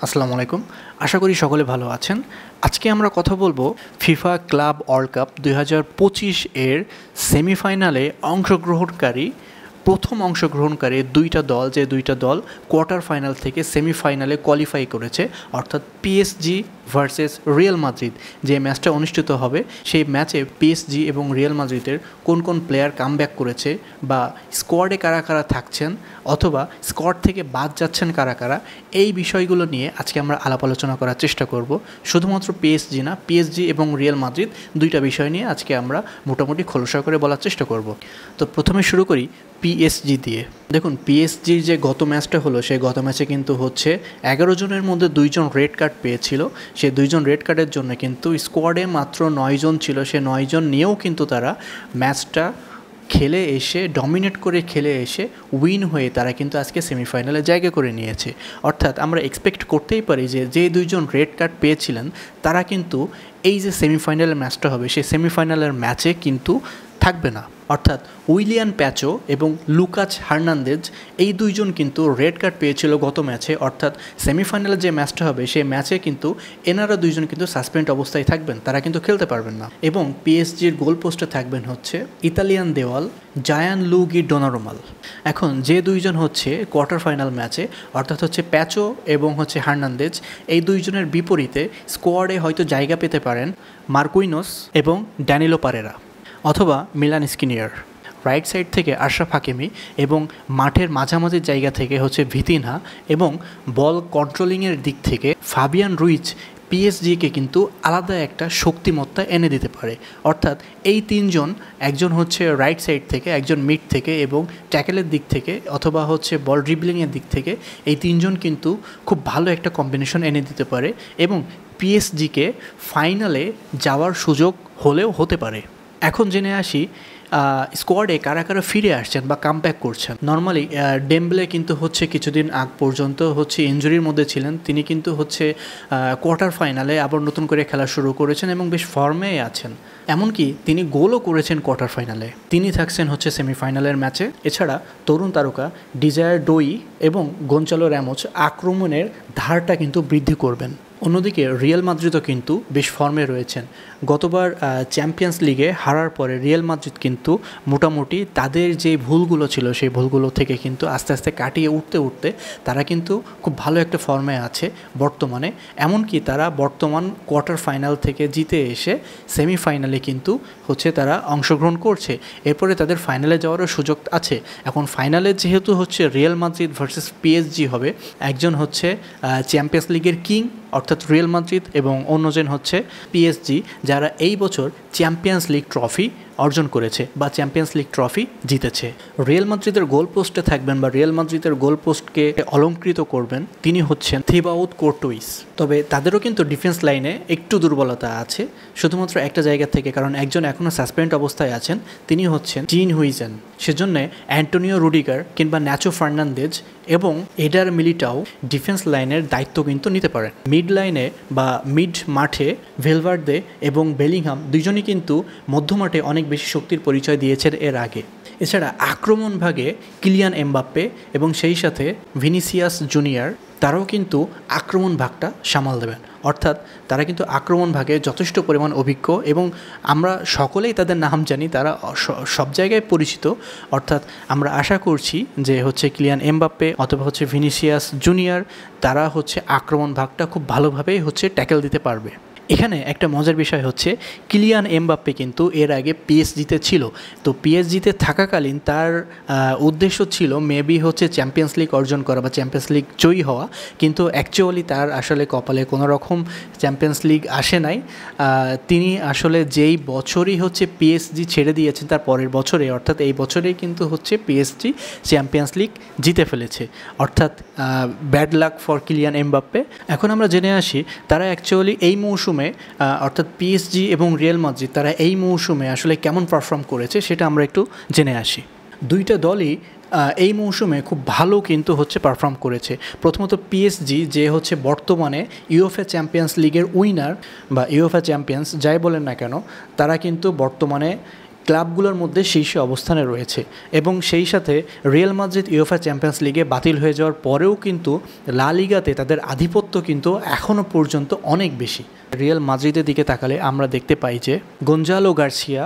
আসসালামু আলাইকুম। আশা করি সকলে ভালো আছেন। আজকে আমরা কথা বলবো ফিফা ক্লাব ওয়ার্ল্ড কাপ ২০২৫ এর সেমিফাইনালে প্রথম অংশগ্রহণকারী দুইটা দল, যে দুইটা দল কোয়ার্টার ফাইনাল থেকে সেমিফাইনালে কোয়ালিফাই করেছে, অর্থাৎ পিএসজি ভার্সেস রিয়াল মাদ্রিদ। যে ম্যাচটা অনুষ্ঠিত হবে সেই ম্যাচে পিএসজি এবং রিয়াল মাদ্রিদের কোন কোন প্লেয়ার কামব্যাক করেছে বা স্কোয়াডে কারা কারা থাকছেন অথবা স্কোয়াড থেকে বাদ যাচ্ছেন কারা কারা, এই বিষয়গুলো নিয়ে আজকে আমরা আলাপ আলোচনা করার চেষ্টা করব। শুধুমাত্র পিএসজি না, পিএসজি এবং রিয়াল মাদ্রিদ দুইটা বিষয় নিয়ে আজকে আমরা মোটামুটি খোলসা করে বলার চেষ্টা করব। তো প্রথমে শুরু করি পিএসজি দিয়ে। দেখুন, পিএসজির যে গত ম্যাচটা হলো সেই গত ম্যাচে কিন্তু 11 জনের মধ্যে 2 জন রেড কার্ড পেয়েছিল। সেই 2 জন রেড কার্ডের জন্য কিন্তু স্কোয়াডে মাত্র 9 জন ছিল। সে 9 জন নিয়েও কিন্তু তারা ম্যাচটা খেলে এসে ডমিনেট করে খেলে এসে উইন হয়ে তারা কিন্তু আজকে সেমিফাইনালে জায়গা করে নিয়েছে। অর্থাৎ আমরা এক্সপেক্ট করতেই পারি যে 2 জন রেড কার্ড পেয়েছিলেন তারা কিন্তু এই যে সেমিফাইনালের ম্যাচটা হবে সেই সেমিফাইনালের ম্যাচে কিন্তু থাকবে না। অর্থাৎ উইলিয়ান প্যাচো এবং লুকাস হার্নান্দেজ এই 2 জন কিন্তু রেড কার্ড পেয়েছিল গত ম্যাচে। অর্থাৎ সেমিফাইনালে যে ম্যাচটা হবে সেই ম্যাচে কিন্তু এনারা 2 জন কিন্তু সাসপেন্ড অবস্থায় থাকবেন, তারা কিন্তু খেলতে পারবেন না। এবং পিএসজির গোল পোস্টে থাকবেন ইতালিয়ান দেওয়াল জায়ান লুগি ডোনারুমাল। এখন যে 2 জন কোয়ার্টার ফাইনাল ম্যাচে, অর্থাৎ প্যাচো এবং হার্নান্দেজ, এই 2 জনের বিপরীতে স্কোয়াডে হয়তো জায়গা পেতে পারেন মার্কুইনোস এবং ড্যানিলো পারেরা অথবা মিলান স্কিনিয়ার। রাইট সাইড থেকে আশরাফ হাকিমি এবং মাঠের মাঝামাঝি জায়গা থেকে ভিতিনহা এবং বল কন্ট্রোলিংয়ের দিক থেকে ফাবিয়ান রুইজ পিএসজিকে কিন্তু আলাদা একটা শক্তিমত্তা এনে দিতে পারে। অর্থাৎ এই 3 জন, একজন রাইট সাইড থেকে, একজন মিড থেকে এবং ট্যাকেলের দিক থেকে অথবা বল ড্রিবলিংয়ের দিক থেকে, এই 3 জন কিন্তু খুব ভালো একটা কম্বিনেশন এনে দিতে পারে এবং পিএসজিকে ফাইনালে যাওয়ার সুযোগ হলেও হতে পারে। এখন জেনে আসি স্কোয়াডে কারা কারা ফিরে আসছেন বা কামব্যাক করছেন। নর্মালি ডেম্বলে কিন্তু কিছুদিন আগ পর্যন্ত ইনজুরির মধ্যে ছিলেন। তিনি কিন্তু কোয়ার্টার ফাইনালে আবার নতুন করে খেলা শুরু করেছেন এবং বেশ ফর্মে আছেন। এমনকি তিনি গোলও করেছেন কোয়ার্টার ফাইনালে। তিনি থাকছেন সেমিফাইনালের ম্যাচে। এছাড়া তরুণ তারকা ডিজায়ার ডোই এবং গঞ্চালো র্যামোস আক্রমণের ধারটা কিন্তু বৃদ্ধি করবেন। অন্যদিকে রিয়াল মাদ্রিদও কিন্তু বেশ ফর্মে রয়েছেন। গতবার চ্যাম্পিয়ন্স লিগে হারার পরে রিয়াল মাদ্রিদ কিন্তু মোটামুটি তাদের যে ভুলগুলো ছিল সেই ভুলগুলো থেকে কিন্তু আস্তে আস্তে কাটিয়ে উঠতে তারা কিন্তু খুব ভালো একটা ফর্মে আছে বর্তমানে। এমনকি তারা বর্তমান কোয়ার্টার ফাইনাল থেকে জিতে এসে সেমিফাইনালে কিন্তু তারা অংশগ্রহণ করছে। এরপরে তাদের ফাইনালে যাওয়ারও সুযোগ আছে। এখন ফাইনালে যেহেতু রিয়াল মাদ্রিদ ভার্সেস পিএসজি হবে, একজন চ্যাম্পিয়ন্স লিগের কিং অর্থাৎ রিয়াল মাদ্রিদ এবং অন্যজন পিএসজি, যারা এই বছর চ্যাম্পিয়ন্স লিগ ট্রফি অর্জন করেছে বা চ্যাম্পিয়ন্স লিগ ট্রফি জিতেছে। রিয়াল মাদ্রিদের গোল পোস্টে থাকবেন বা রিয়াল মাদ্রিদের গোল পোস্টকে অলঙ্কৃত করবেন তিনি থিবাউত কোর্টুইস। তবে তাদেরও কিন্তু ডিফেন্স লাইনে একটু দুর্বলতা আছে, শুধুমাত্র একটা জায়গা থেকে, কারণ একজন এখনও সাসপেন্ড অবস্থায় আছেন, তিনি জিন হুইজেন। সেজন্য অ্যান্টোনিও রুডিগার কিংবা ন্যাচো ফার্নান্দেজ এবং এডার মিলিটাও ডিফেন্স লাইনের দায়িত্ব কিন্তু নিতে পারেন। মিড লাইনে বা মিড মাঠে ভেলভার্দে এবং বেলিংহাম দুজনই কিন্তু মধ্যমাঠে অনেক বেশি শক্তির পরিচয় দিয়েছেন এর আগে। এছাড়া আক্রমণ ভাগে কিলিয়ান এমবাপ্পে এবং সেই সাথে ভিনিসিয়াস জুনিয়র, তারাও কিন্তু আক্রমণ ভাগটা সামাল দেবেন। অর্থাৎ তারা কিন্তু আক্রমণ ভাগে যথেষ্ট পরিমাণ অভিজ্ঞ এবং আমরা সকলেই তাদের নাম জানি, তারা সব জায়গায় পরিচিত। অর্থাৎ আমরা আশা করছি যে কিলিয়ান এমবাপ্পে অথবা ভিনিসিয়াস জুনিয়র, তারা আক্রমণ ভাগটা খুব ভালোভাবেই ট্যাকেল দিতে পারবে। এখানে একটা মজার বিষয় কিলিয়ান এমবাপ্পে কিন্তু এর আগে পিএসজিতে ছিল। তো পিএসজিতে থাকাকালীন তার উদ্দেশ্য ছিল মেবি চ্যাম্পিয়ন্স লিগ অর্জন করা বা চ্যাম্পিয়ন্স লিগ জয়ী হওয়া, কিন্তু অ্যাকচুয়ালি তার আসলে কপালে কোনো রকম চ্যাম্পিয়ন্স লিগ আসে নাই। তিনি আসলে যেই বছরই পিএসজি ছেড়ে দিয়েছেন তার পরের বছরে, অর্থাৎ এই বছরেই কিন্তু পিএসজি চ্যাম্পিয়ন্স লিগ জিতে ফেলেছে। অর্থাৎ bad luck for Kylian Mbappe. এখন আমরা জেনে আসি তারা অ্যাকচুয়ালি এই মৌসুমে অর্থাৎ পিএসজি এবং রিয়াল মাদ্রিদ তারা এই মৌসুমে আসলে কেমন পারফর্ম করেছে সেটা আমরা একটু জেনে আসি। দুইটা দলই এই মৌসুমে খুব ভালো কিন্তু পারফর্ম করেছে। প্রথমত পিএসজি, যে বর্তমানে ইউএফএ চ্যাম্পিয়ন্স লিগের উইনার বা ইউএফএ চ্যাম্পিয়ন্স যাই বলেন না কেন, তারা কিন্তু বর্তমানে ক্লাবগুলোর মধ্যে শীর্ষে অবস্থানে রয়েছে এবং সেই সাথে রিয়াল মাদ্রিদ ইউএফএ চ্যাম্পিয়ন্স লিগে বাতিল হয়ে যাওয়ার পরেও কিন্তু লা লিগাতে তাদের আধিপত্য কিন্তু এখনও পর্যন্ত অনেক বেশি। রিয়াল মাদ্রিদের দিকে তাকালে আমরা দেখতে পাই যে গঞ্জালো গার্সিয়া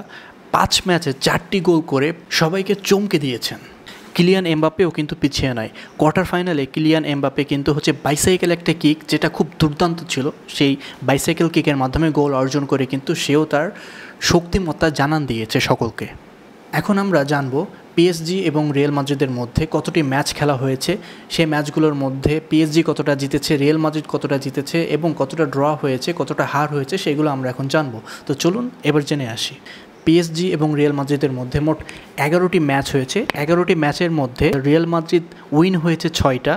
5 ম্যাচে 4টি গোল করে সবাইকে চমকে দিয়েছেন। কিলিয়ান এমবাপ্পেও কিন্তু পিছিয়ে নয়। কোয়ার্টার ফাইনালে কিলিয়ান এমবাপ্পে কিন্তু বাইসাইকেল একটা কিক, যেটা খুব দুর্দান্ত ছিল, সেই বাইসাইকেল কিকের মাধ্যমে গোল অর্জন করে কিন্তু সেও তার শক্তিমত্তা জানান দিয়েছে সকলকে। এখন আমরা জানবো পিএসজি এবং রিয়াল মাদ্রিদের মধ্যে কতটি ম্যাচ খেলা হয়েছে, সেই ম্যাচগুলোর মধ্যে পিএসজি কতটা জিতেছে, রিয়াল মাদ্রিদ কতটা জিতেছে এবং কতটা ড্র হয়েছে, কতটা হার হয়েছে, সেগুলো আমরা এখন জানবো। তো চলুন এবার জেনে আসি। পিএসজি এবং রিয়াল মাদ্রিদের মধ্যে মোট 11টি ম্যাচ হয়েছে। 11টি ম্যাচের মধ্যে রিয়াল মাদ্রিদ উইন হয়েছে 6টা,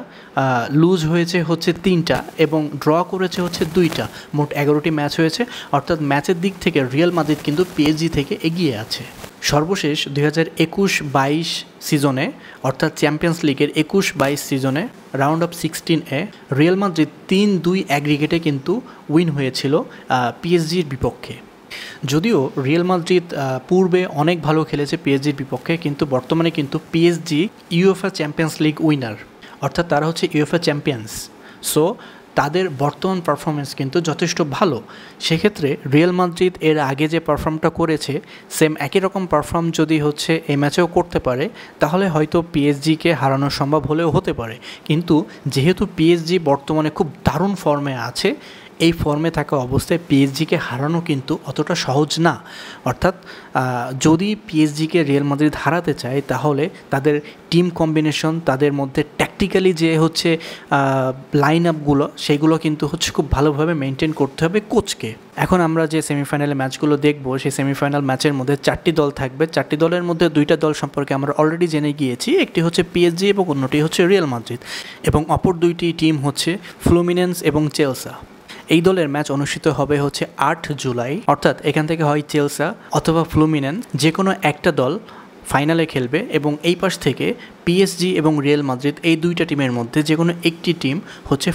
লুজ হয়েছে 3টা এবং ড্র করেছে 2টা। মোট 11টি ম্যাচ হয়েছে, অর্থাৎ ম্যাচের দিক থেকে রিয়াল মাদ্রিদ কিন্তু পিএসজি থেকে এগিয়ে আছে। সর্বশেষ 2021-22 সিজনে, অর্থাৎ চ্যাম্পিয়ন্স লিগের 21-22 সিজনে রাউন্ড অফ 16-এ রিয়াল মাদ্রিদ 3-2 অ্যাগ্রিগেটে কিন্তু উইন হয়েছিল পিএসজির বিপক্ষে। যদিও রিয়াল মাদ্রিদ পূর্বে অনেক ভালো খেলেছে পিএসজির বিপক্ষে, কিন্তু বর্তমানে কিন্তু PSG UEFA champions league winner, অর্থাৎ তারা ইউএফএ চ্যাম্পিয়ন্স। সো তাদের বর্তমান পারফরমেন্স কিন্তু যথেষ্ট ভালো। সেক্ষেত্রে রিয়াল মাদ্রিদ এর আগে যে পারফর্মটা করেছে সেম একই রকম পারফর্ম যদি এই ম্যাচেও করতে পারে, তাহলে হয়তো পিএসজিকে হারানো সম্ভব হলেও হতে পারে। কিন্তু যেহেতু পিএসজি বর্তমানে খুব দারুণ ফর্মে আছে, এই ফর্মে থাকা অবস্থায় পিএসজিকে হারানো কিন্তু অতটা সহজ না। অর্থাৎ যদি পিএসজিকে রিয়াল মাদ্রিদ হারাতে চায়, তাহলে তাদের টিম কম্বিনেশন, তাদের মধ্যে ট্যাকটিক্যালি যে লাইন আপগুলো, সেগুলো কিন্তু খুব ভালোভাবে মেনটেন করতে হবে কোচকে। এখন আমরা যে সেমিফাইনালে ম্যাচগুলো দেখব, সেই সেমিফাইনাল ম্যাচের মধ্যে 4টি দল থাকবে। 4টি দলের মধ্যে 2টা দল সম্পর্কে আমরা অলরেডি জেনে গিয়েছি। একটি পিএসজি এবং অন্যটি রিয়াল মাদ্রিদ, এবং অপর 2টি টিম ফ্লুমিনেন্স এবং চেলসা। এই দলের ম্যাচ অনুষ্ঠিত হবে 8 জুলাই, অর্থাৎ এখান থেকে হয় চেলসা অথবা ফ্লুমিনেন্স, যে কোনো একটা দল ফাইনালে খেলবে এবং এই পাশ থেকে পিএসজি এবং রিয়াল মাদ্রিদ, এই 2টা টিমের মধ্যে যে কোনো একটি টিম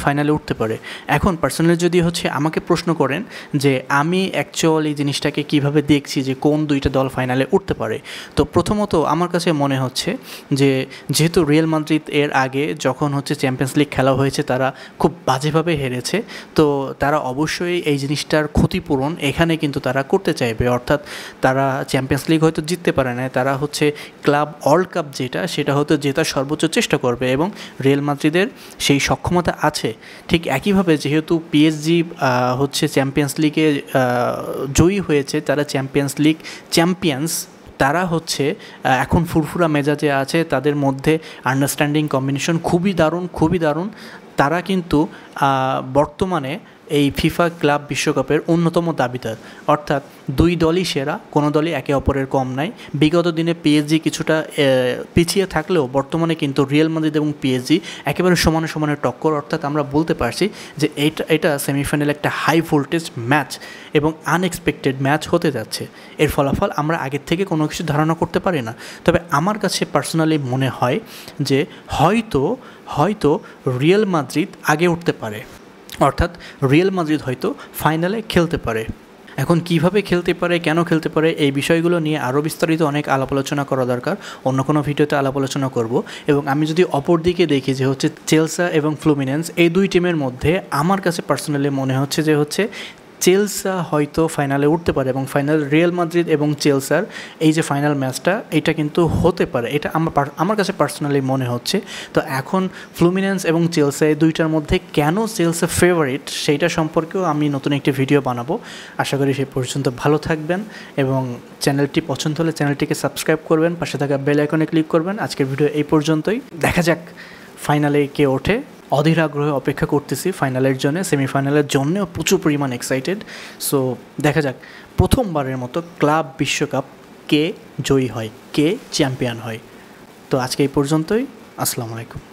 ফাইনালে উঠতে পারে। এখন পার্সোনালি যদি আমাকে প্রশ্ন করেন যে আমি অ্যাকচুয়ালি জিনিসটাকে কিভাবে দেখছি যে কোন 2টা দল ফাইনালে উঠতে পারে, তো প্রথমত আমার কাছে মনে হচ্ছে যে যেহেতু রিয়াল মাদ্রিদ এর আগে যখন চ্যাম্পিয়ন্স লিগ খেলা হয়েছে তারা খুব বাজেভাবে হেরেছে, তো তারা অবশ্যই এই জিনিসটার ক্ষতিপূরণ এখানে কিন্তু তারা করতে চাইবে। অর্থাৎ তারা চ্যাম্পিয়ন্স লিগ হয়তো জিততে পারে না, তারা ক্লাব ওয়ার্ল্ড কাপ সেটা জেতার সর্বোচ্চ চেষ্টা করবে এবং রিয়াল মাদ্রিদের সেই সক্ষমতা আছে। ঠিক একইভাবে যেহেতু পিএসজি চ্যাম্পিয়ন্স লিগে জয়ী হয়েছে, তারা চ্যাম্পিয়ন্স লিগ চ্যাম্পিয়ন্স, তারা এখন ফুরফুরা মেজাজে আছে, তাদের মধ্যে আন্ডারস্ট্যান্ডিং কম্বিনেশন খুবই দারুণ। তারা কিন্তু বর্তমানে এই ফিফা ক্লাব বিশ্বকাপের অন্যতম দাবিদার, অর্থাৎ 2 দলই সেরা, কোনো দলই একে অপরের কম নাই। বিগত দিনে পিএসজি কিছুটা পিছিয়ে থাকলেও বর্তমানে কিন্তু রিয়াল মাদ্রিদ এবং পিএসজি একেবারে সমানে টক্কর। অর্থাৎ আমরা বলতে পারছি যে এটা সেমিফাইনাল একটা হাই ভোল্টেজ ম্যাচ এবং আনএক্সপেক্টেড ম্যাচ হতে যাচ্ছে। এর ফলাফল আমরা আগের থেকে কোনো কিছু ধারণা করতে পারি না। তবে আমার কাছে পার্সোনালি মনে হয় যে হয়তো রিয়াল মাদ্রিদ আগে উঠতে পারে, অর্থাৎ রিয়াল মাদ্রিদ হয়তো ফাইনালে খেলতে পারে। এখন কিভাবে খেলতে পারে, কেন খেলতে পারে, এই বিষয়গুলো নিয়ে আরও বিস্তারিত অনেক আলাপ আলোচনা করা দরকার। অন্য কোনো ভিডিওতে আলাপ আলোচনা করব। এবং আমি যদি অপর দিকে দেখি যে চেলসা এবং ফ্লুমিনেন্স, এই 2 টিমের মধ্যে আমার কাছে পার্সোনালি মনে হচ্ছে যে চেলসা হয়তো ফাইনালে উঠতে পারে এবং ফাইনাল রিয়াল মাদ্রিদ এবং চেলসার এই যে ফাইনাল ম্যাচটা, এটা কিন্তু হতে পারে, এটা আমার কাছে পার্সোনালি মনে হচ্ছে। তো এখন ফ্লুমিনেন্স এবং চেলসা, এই 2টার মধ্যে কেন চেলসা ফেভারিট, সেইটা সম্পর্কেও আমি নতুন একটি ভিডিও বানাবো। আশা করি সেই পর্যন্ত ভালো থাকবেন এবং চ্যানেলটি পছন্দ হলে চ্যানেলটিকে সাবস্ক্রাইব করবেন, পাশে থাকা বেল আইকনে ক্লিক করবেন। আজকের ভিডিও এই পর্যন্তই। দেখা যাক ফাইনালে কে ওঠে। অধীর আগ্রহে অপেক্ষা করতেছি ফাইনালের জন্য, সেমিফাইনালের জন্যও প্রচুর পরিমাণ এক্সাইটেড। সো দেখা যাক প্রথমবারের মতো ক্লাব বিশ্বকাপ কে জয়ী হয়, কে চ্যাম্পিয়ন হয়। তো আজকে এই পর্যন্তই। আসসালামু আলাইকুম।